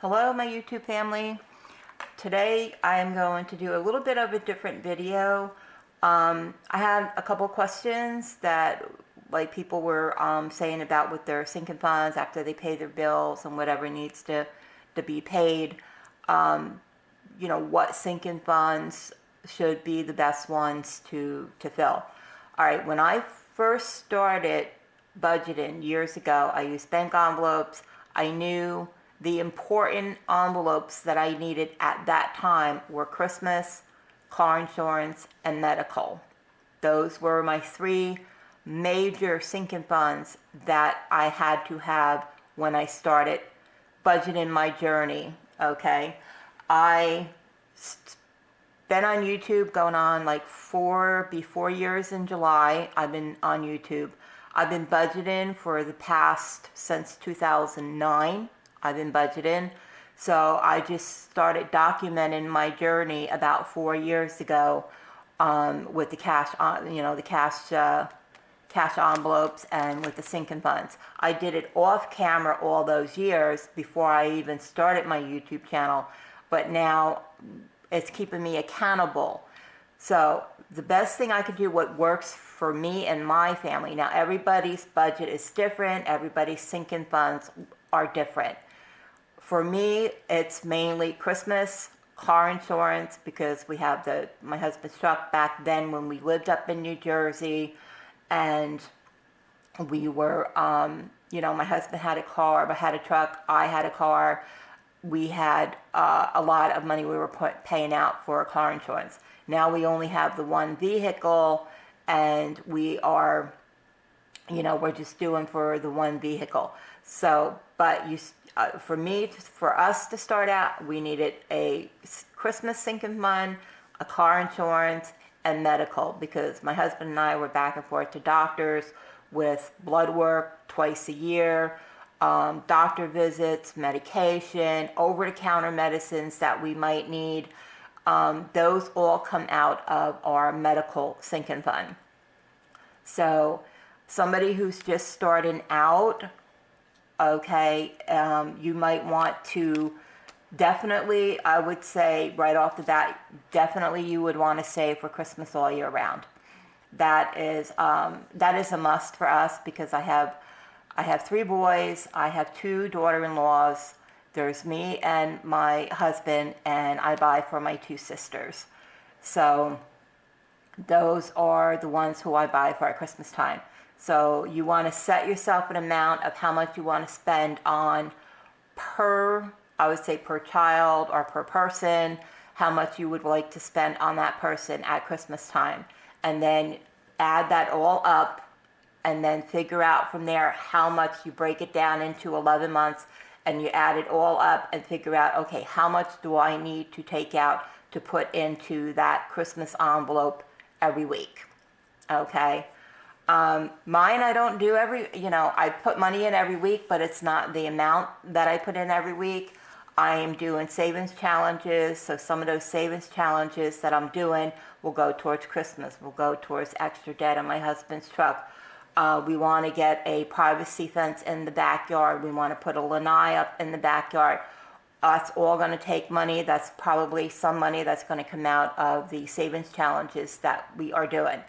Hello, my YouTube family. Today I am going to do a little bit of a different video. I had a couple questions that people were saying about with their sinking funds after they pay their bills and whatever needs to be paid. What sinking funds should be the best ones to fill. All right, when I first started budgeting years ago, I used bank envelopes. I knew the important envelopes that I needed at that time were Christmas, car insurance, and medical. Those were my three major sinking funds that I had to have when I started budgeting my journey, okay? I been on YouTube going on like 4 years in July. I've been on YouTube. I've been budgeting for the past, since 2009. I've been budgeting. So I just started documenting my journey about 4 years ago with the cash, cash envelopes and with the sinking funds. I did it off camera all those years before I even started my YouTube channel, but now it's keeping me accountable. So the best thing I could do, what works for me and my family. Now everybody's budget is different. Everybody's sinking funds are different. For me, it's mainly Christmas, car insurance, because we have my husband's truck back then when we lived up in New Jersey, and we were, my husband had a car, I had a truck, I had a car. We had a lot of money we were paying out for car insurance. Now we only have the one vehicle, and we are, we're just doing for the one vehicle. So, but for us to start out, we needed a Christmas sinking fund, a car insurance, and medical, because my husband and I were back and forth to doctors with blood work twice a year, doctor visits, medication, over-the-counter medicines that we might need. Those all come out of our medical sinking fund. So somebody who's just starting out, okay, you might want to definitely, I would say right off the bat, definitely you would want to save for Christmas all year round. That is a must for us, because I have 3 boys, I have 2 daughter-in-laws, there's me and my husband, and I buy for my 2 sisters. So those are the ones who I buy for at Christmas time. So you want to set yourself an amount of how much you want to spend on I would say per child or per person, how much you would like to spend on that person at Christmas time. And then add that all up, and then figure out from there how much. You break it down into 11 months, and you add it all up and figure out, okay, how much do I need to take out to put into that Christmas envelope every week, okay? Mine, I don't do I put money in every week, but it's not the amount that I put in every week. I am doing savings challenges, so some of those savings challenges that I'm doing will go towards Christmas, will go towards extra debt on my husband's truck. We want to get a privacy fence in the backyard. We want to put a lanai up in the backyard. That's all going to take money. That's probably some money that's going to come out of the savings challenges that we are doing.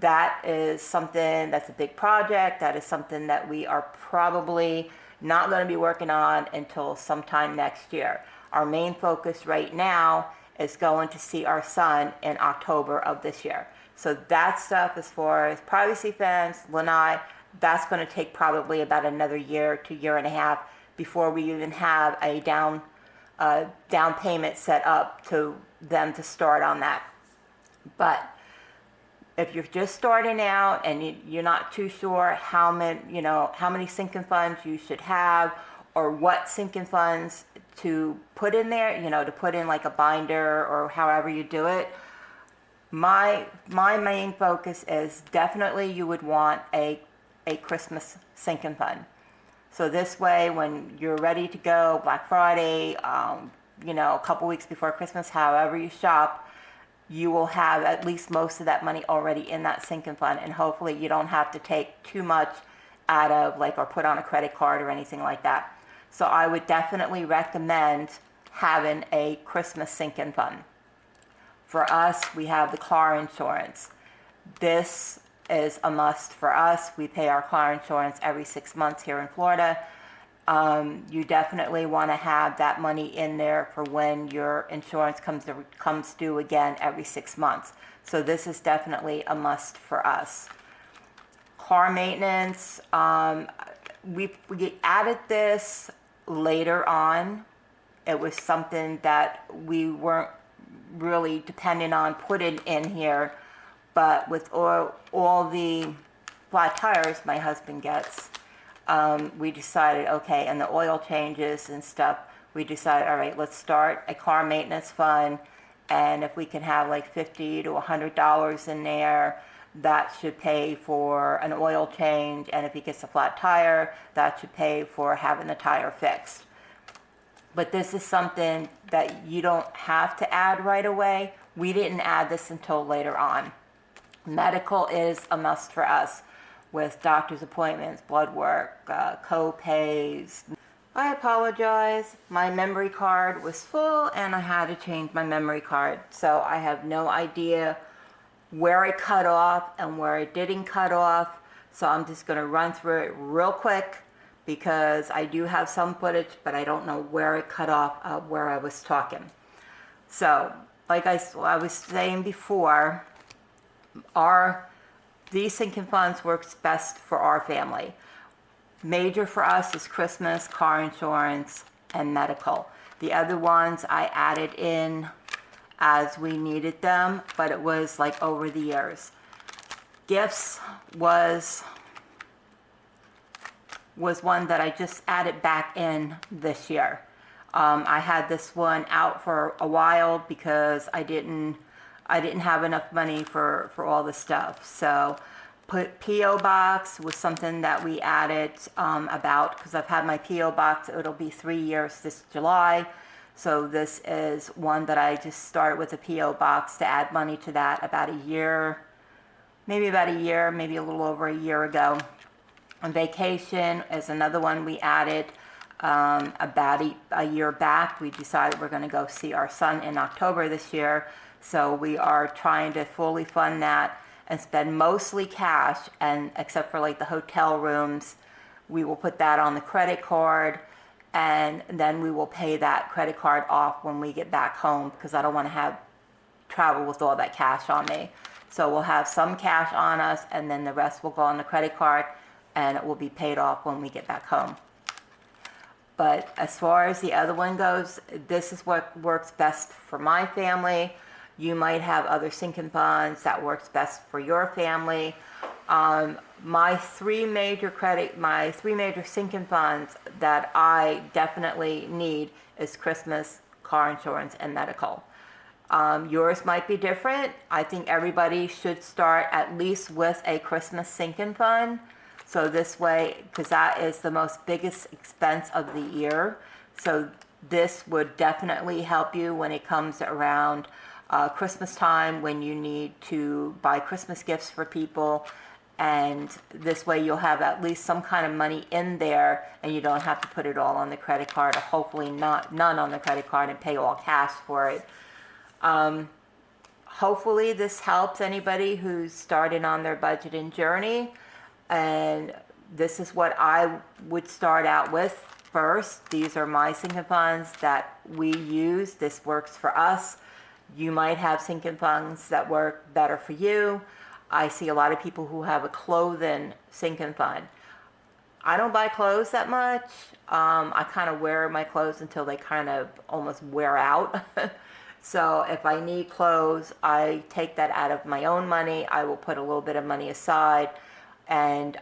That is something that's a big project. That is something that we are probably not going to be working on until sometime next year. Our main focus right now is going to see our son in October of this year. So that stuff, as far as privacy fence, lanai, that's going to take probably about another year to year and a half before we even have a down payment set up to them to start on that. But if you're just starting out and you're not too sure how many sinking funds you should have, or what sinking funds to put in there, to put in like a binder or however you do it, my main focus is definitely you would want a Christmas sinking fund. So this way, when you're ready to go, Black Friday, a couple weeks before Christmas, however you shop, you will have at least most of that money already in that sinking fund, and hopefully you don't have to take too much out of or put on a credit card or anything like that. So I would definitely recommend having a Christmas sinking fund. For us, we have the car insurance. This is a must for us. We pay our car insurance every 6 months here in Florida. You definitely want to have that money in there for when your insurance comes due again every 6 months. So this is definitely a must for us. Car maintenance, we added this later on. It was something that we weren't really dependent on putting in here, but with all the flat tires my husband gets, we decided, okay, and the oil changes and stuff, we decided, all right, let's start a car maintenance fund, and if we can have like $50 to $100 in there, that should pay for an oil change, and if he gets a flat tire, that should pay for having the tire fixed. But this is something that you don't have to add right away. We didn't add this until later on. Medical is a must for us, with doctor's appointments, blood work, co-pays. I apologize. My memory card was full and I had to change my memory card. So I have no idea where it cut off and where it didn't cut off. So I'm just going to run through it real quick because I do have some footage, but I don't know where it cut off where I was talking. So like I was saying before, these sinking funds works best for our family. Major for us is Christmas, car insurance, and medical. The other ones I added in as we needed them, but it was like over the years. Gifts was one that I just added back in this year. I had this one out for a while because I didn't have enough money for all the stuff. So put P.O. Box was something that we added about, because I've had my P.O. Box, it'll be 3 years this July. So this is one that I just started with a P.O. Box to add money to that about a year, maybe a little over a year ago. On vacation is another one we added about a year back. We decided we're going to go see our son in October this year. So we are trying to fully fund that and spend mostly cash, and except for like the hotel rooms, we will put that on the credit card, and then we will pay that credit card off when we get back home, because I don't want to have travel with all that cash on me. So we'll have some cash on us, and then the rest will go on the credit card, and it will be paid off when we get back home. But as far as the other one goes, this is what works best for my family. You might have other sinking funds that works best for your family. My three major sinking funds that I definitely need is Christmas, car insurance, and medical. Yours might be different. I think everybody should start at least with a Christmas sinking fund. So this way, because that is the most biggest expense of the year. So this would definitely help you when it comes around Christmas time, when you need to buy Christmas gifts for people. And this way you'll have at least some kind of money in there, and you don't have to put it all on the credit card, or hopefully none on the credit card, and pay all cash for it. Hopefully this helps anybody who's starting on their budgeting journey. And this is what I would start out with first. These are my sinking funds that we use. This works for us. You might have sinking funds that work better for you. I see a lot of people who have a clothing sinking fund. I don't buy clothes that much. I kind of wear my clothes until they kind of almost wear out. So if I need clothes, I take that out of my own money. I will put a little bit of money aside. And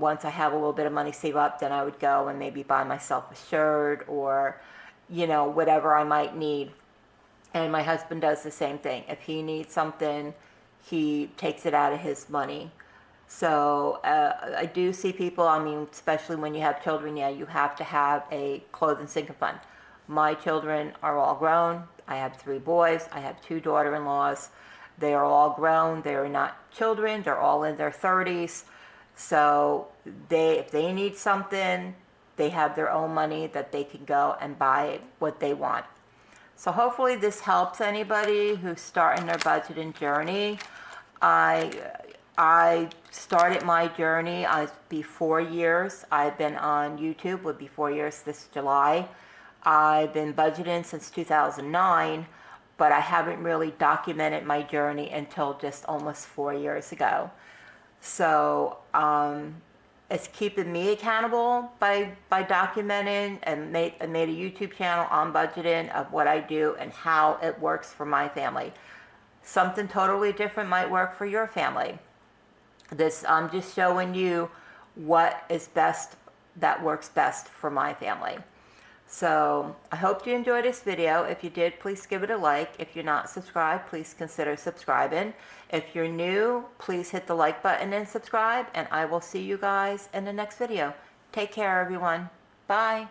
once I have a little bit of money saved up, then I would go and maybe buy myself a shirt, or, whatever I might need. And my husband does the same thing. If he needs something, he takes it out of his money. So I do see people, especially when you have children, you have to have a clothing sinking fund. My children are all grown. I have 3 boys. I have 2 daughter-in-laws. They are all grown. They are not children. They're all in their 30s. So if they need something, they have their own money that they can go and buy what they want. So hopefully this helps anybody who's starting their budgeting journey. I started my journey, I'll be 4 years. I've been on YouTube, would be 4 years this July. I've been budgeting since 2009, but I haven't really documented my journey until just almost 4 years ago. So it's keeping me accountable by documenting, and made a YouTube channel on budgeting of what I do and how it works for my family. Something totally different might work for your family. I'm just showing you what is best, that works best for my family. So I hope you enjoyed this video. If you did, please give it a like. If you're not subscribed, please consider subscribing. If you're new, please hit the like button and subscribe, and I will see you guys in the next video. Take care, everyone. Bye.